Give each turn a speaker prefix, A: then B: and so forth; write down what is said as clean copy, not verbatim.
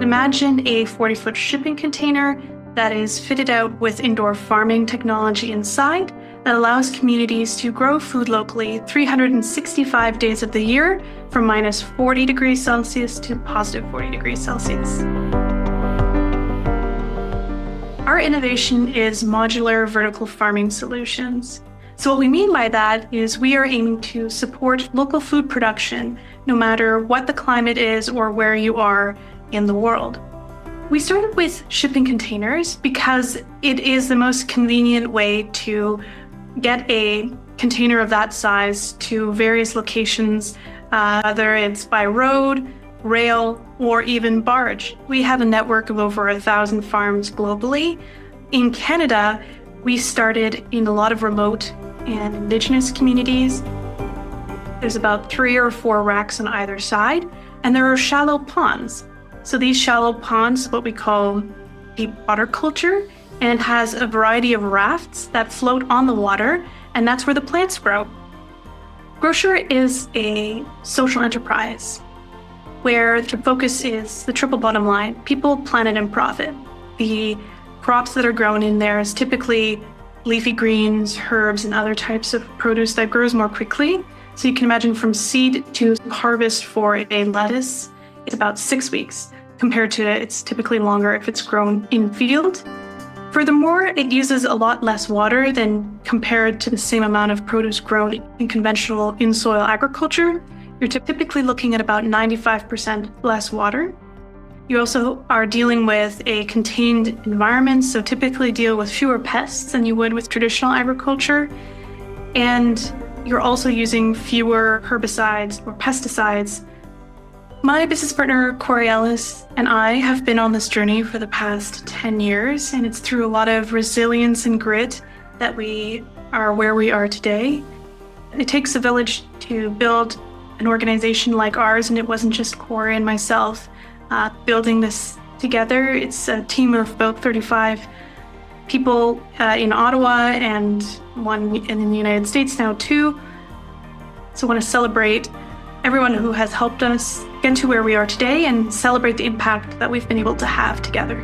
A: Imagine a 40-foot shipping container that is fitted out with indoor farming technology inside that allows communities to grow food locally 365 days of the year from minus 40 degrees Celsius to positive 40 degrees Celsius. Our innovation is modular vertical farming solutions. So what we mean by that is we are aiming to support local food production no matter what the climate is or where you are in the world. We started with shipping containers because it is the most convenient way to get a container of that size to various locations, whether it's by road, rail, or even barge. We have a network of over 1,000 farms globally. In Canada, we started in a lot of remote and Indigenous communities. There's about 3 or 4 racks on either side, and there are shallow ponds. So these shallow ponds, what we call deep water culture, and has a variety of rafts that float on the water, and that's where the plants grow. Growcer is a social enterprise where the focus is the triple bottom line: people, planet, and profit. The crops that are grown in there is typically leafy greens, herbs, and other types of produce that grows more quickly. So you can imagine from seed to harvest for a lettuce, it's about 6 weeks, compared to it's typically longer if it's grown in field. Furthermore, it uses a lot less water than compared to the same amount of produce grown in conventional in-soil agriculture. You're typically looking at about 95% less water. You also are dealing with a contained environment, so typically deal with fewer pests than you would with traditional agriculture. And you're also using fewer herbicides or pesticides. My business partner, Corey Ellis, and I have been on this journey for the past 10 years, and it's through a lot of resilience and grit that we are where we are today. It takes a village to build an organization like ours, and it wasn't just Corey and myself building this together. It's a team of about 35 people in Ottawa and one in the United States now too. So I want to celebrate everyone who has helped us get to where we are today and celebrate the impact that we've been able to have together.